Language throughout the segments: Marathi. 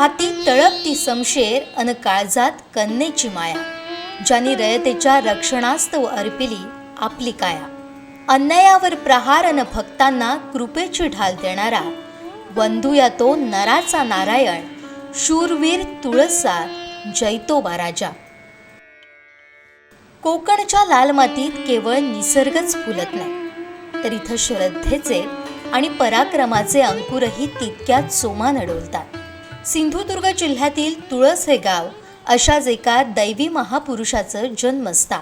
हाती तळपती समशेर अन काळजात कन्येची माया, ज्यांनी रयतेच्या रक्षणास्तव अर्पिली आपली काया. अन्यायावर प्रहार अन भक्तांना कृपेची ढाल देणारा, वंदूया तो नराचा नारायण, शूरवीर तुळसा जैतोबा राजा. कोकणच्या लाल मातीत केवळ निसर्गच फुलत नाही, तर इथं श्रद्धेचे आणि पराक्रमाचे अंकुरही तितक्याच जोमानं डोलतात. सिंधुदुर्ग जिल्ह्यातील तुळस हे गाव अशाच एका दैवी महापुरुषाचं जन्मस्थान.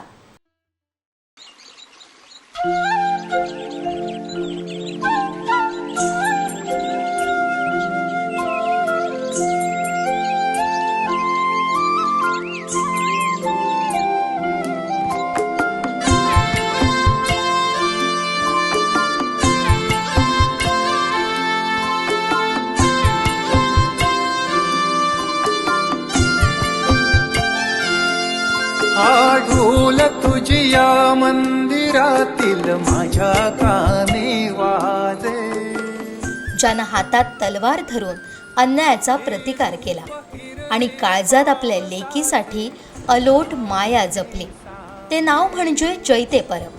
ढोल तुझिया मंदिरातील माझ्या कानी वाजे. ज्यानं हातात तलवार धरून अन्यायाचा प्रतिकार केला आणि काळजात आपल्या लेकीसाठी अलोट माया जपली, ते नाव म्हणजे जैते परब,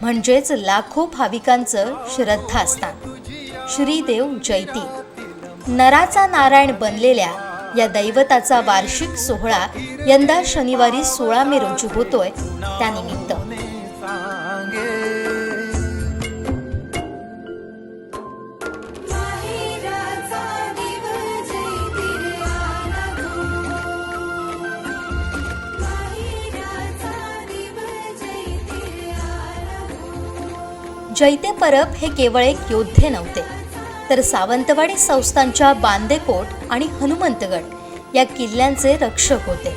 म्हणजेच लाखो भाविकांचं श्रद्धास्थान श्रीदेव जैती. नराचा नारायण बनलेल्या या दैवताचा वार्षिक सोहळा यंदा शनिवारी 16 मे रोजी होतोय. त्यानिमित्त जैते परब हे केवळ एक योद्धे नव्हते, तर सावंतवाडी संस्थांच्या बांदेकोट आणि हनुमंतगड या किल्ल्यांचे रक्षक होते.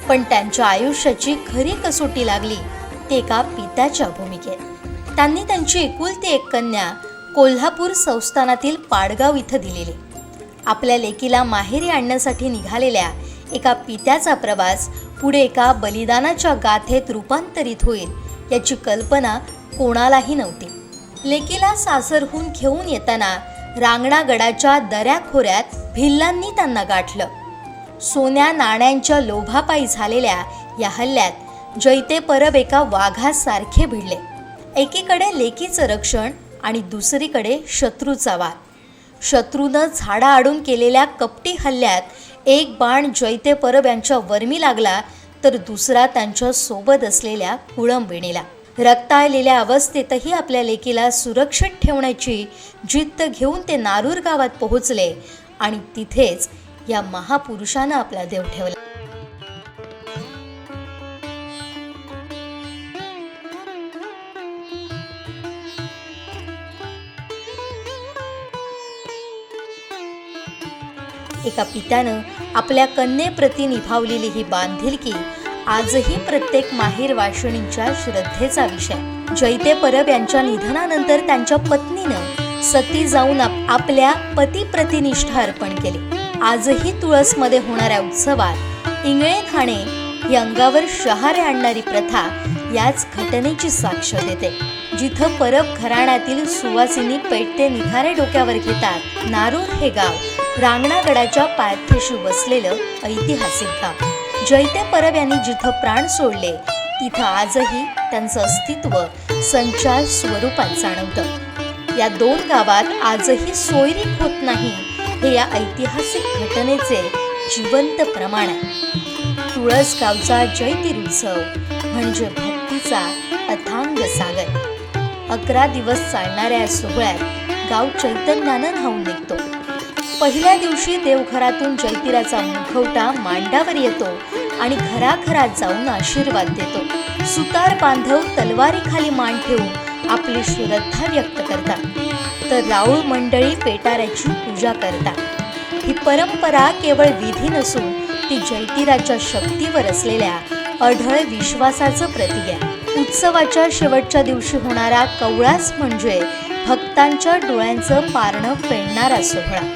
पण त्यांच्या आयुष्याची खरी कसोटी लागली ते एका पित्याच्या भूमिकेत. त्यांनी त्यांची एकुलती एक कन्या कोल्हापूर संस्थानातील पाडगाव इथं दिलेली. आपल्या लेकीला माहेरी आणण्यासाठी निघालेल्या एका पित्याचा प्रवास पुढे एका बलिदानाच्या गाथेत रूपांतरित होईल याची कल्पना कोणालाही नव्हती. लेकीला सासरहून घेऊन येताना रांगणागडाच्या दऱ्याखोऱ्यात भिल्लांनी त्यांना गाठलं. सोन्या नाण्यांच्या लोभापायी झालेल्या या हल्ल्यात जैते परब एका वाघासारखे भिडले. एकीकडे लेकीचं रक्षण आणि दुसरीकडे शत्रूचा वार. शत्रूनं झाडाआडून केलेल्या कपटी हल्ल्यात एक बाण जैते परब यांच्या वर्मी लागला, तर दुसरा त्यांच्या सोबत असलेल्या कुळंबिणीला. रक्ताळलेल्या अवस्थेतही आपल्या लेकीला सुरक्षित ठेवण्याची जिद्द घेऊन ते नारूर गावात पोहोचले आणि तिथेच या महापुरुषानं आपला देव ठेवला. एका पित्यानं आपल्या कन्येप्रती निभावलेली ही बांधिलकी आजही प्रत्येक माहेर वाशिणींच्या श्रद्धेचा विषय. जैते परब यांच्या निधनानंतर त्यांच्या पत्नीनं सती जाऊन आपल्या पतीप्रती निष्ठा अर्पण केली. आजही तुळसमध्ये होणाऱ्या उत्सवात इंगळे खाणे ही अंगावर शहारे आणणारी प्रथा याच घटनेची साक्ष देते. जिथं परब घराण्यातील सुवासिनी पेटते निघारे डोक्यावर घेतात, नारूर हे गाव रांगणागडाच्या पायथ्याशी बसलेलं ऐतिहासिक गाव. जैते परब यांनी जिथं प्राण सोडले तिथं आजही त्यांचं अस्तित्व संचार स्वरूपात जाणवतं. या दोन गावात आजही सोयरी होत नाही हे या ऐतिहासिक घटनेचे जिवंत प्रमाण आहे. तुळस गावचा जैतिर उत्सव म्हणजे भक्तीचा अथांग सागर. 11 दिवस चालणाऱ्या या सोहळ्यात गाव चैतन्यानं न्हाऊन निघतो. पहिल्या दिवशी देवघरातून जैतिराचा मुखवटा मांडावर येतो आणि घराघरात जाऊन आशीर्वाद देतो. सुतार बांधव तलवारीखाली मान ठेवून आपली श्रद्धा व्यक्त करतात, तर राऊळ मंडळी पेटाऱ्याची पूजा करतात. ही परंपरा केवळ विधी नसून ती जैतिराच्या शक्तीवर असलेल्या अढळ विश्वासाचं प्रतीक आहे. उत्सवाच्या शेवटच्या दिवशी होणारा कवळास म्हणजे भक्तांच्या डोळ्यांचं पारणं फेडणारा सोहळा.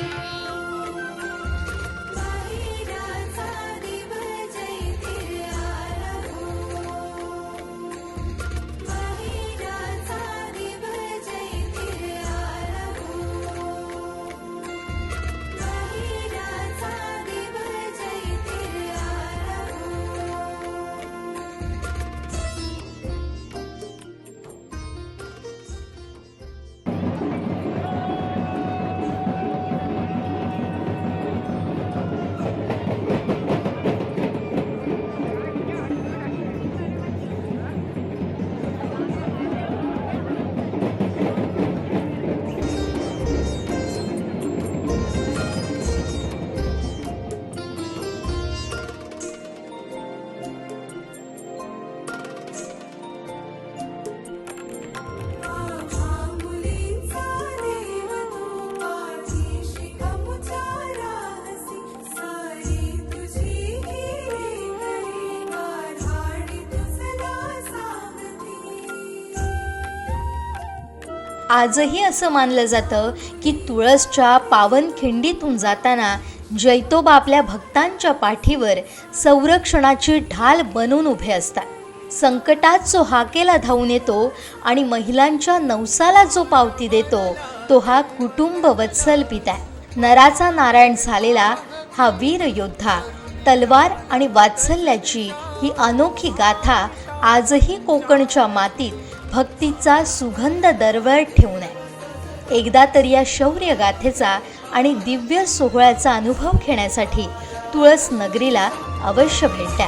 आजही असं मानलं जातं की तुळसच्या पावनखिंडीतून जाताना जैतोबा आपल्या भक्तांच्या पाठीवर संरक्षणाची ढाल बनून उभे असतात। संकटात जो हाकेला धावून येतो आणि महिलांच्या नवसाला जो पावती देतो तो हा कुटुंब वत्सल पिता आहे। नराचा नारायण झालेला हा वीर योद्धा तलवार आणि वात्सल्याची ही अनोखी गाथा आजही कोकणच्या मातीत भक्तीचा सुगंध दरवळत ठेवून आहे। एकदा तरी या शौर्य गाथेचा आणि दिव्य सोहळ्याचा अनुभव घेण्यासाठी तुळस नगरीला अवश्य भेटा।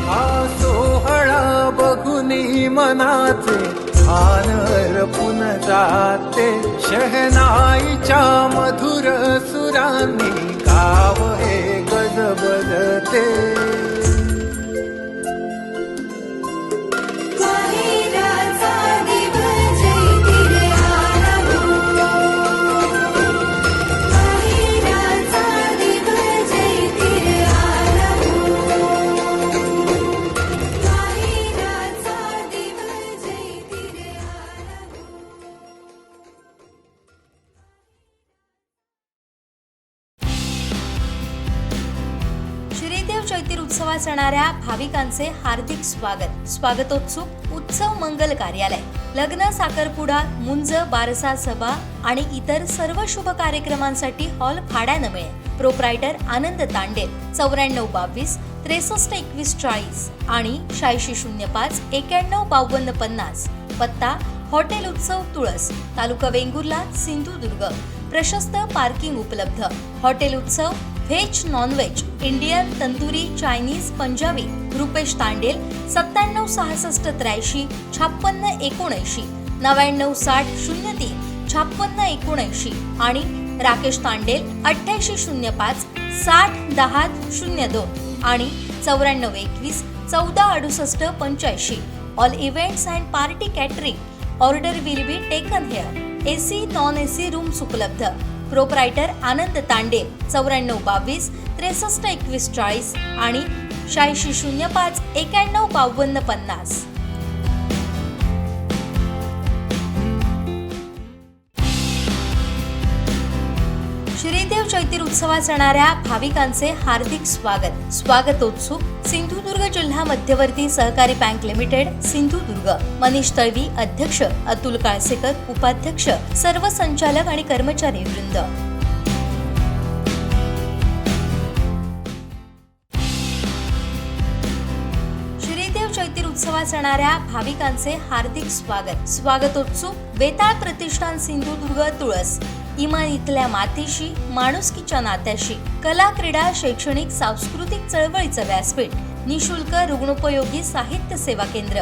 हा सोहळा बघुनी मनाचे भान पुन जाते, शहनाईच्या मधुर सुरांनी गाव हे गजबजते। श्रीदेव चैत्र उत्सवात येणाऱ्या भाविकांचे हार्दिक स्वागत। स्वागतोत्सुक उत्सव मंगल कार्यालय, लग्न, साखरपुडा, मुंज, बारसा सभा आणि इतर सर्व शुभ कार्यक्रमांसाठी हॉल भाड्यानं मिळेल। प्रोप्रायटर आनंद तांडेल 9422 6321 40 आणि 8605 9152 50। पत्ता हॉटेल उत्सव तुळस, तालुका वेंगुर्ला, सिंधुदुर्ग। प्रशस्त पार्किंग उपलब्ध। हॉटेल उत्सव veg, non veg, Indian, tandoori, Chinese, Punjabi. Rupesh Tandel 976683 5679 9960 03 5679 आणि राकेश तांडेल 8805 6010 02 आणि 9421 1468 85। All events and party catering order will be taken here. AC, non AC rooms उपलब्ध। प्रोप्रायटर आनंद तांडेल 9422 6321 40 आणि 8605 9152 50। श्रीदेव चैत्र उत्सवात येणाऱ्या भाविकांचे हार्दिक स्वागत। स्वागतोत्सुक सिंधुदुर्ग जिल्हा मध्यवर्ती सहकारी बँक लिमिटेड, सिंधुदुर्ग। मनीष तळवी अध्यक्ष, अतुल काळसेकर उपाध्यक्ष, सर्व संचालक आणि कर्मचारी वृंद। श्रीदेव चैत्र उत्सवात येणाऱ्या भाविकांचे हार्दिक स्वागत। स्वागतोत्सुक वेताळ प्रतिष्ठान, सिंधुदुर्ग, तुळस। इमान इथल्या मातीशी, माणुसकीच्या नात्याशी, कला, क्रीडा, शैक्षणिक, सांस्कृतिक चळवळीचं व्यासपीठ, निशुल्क रुग्णोपयोगी साहित्य सेवा केंद्र।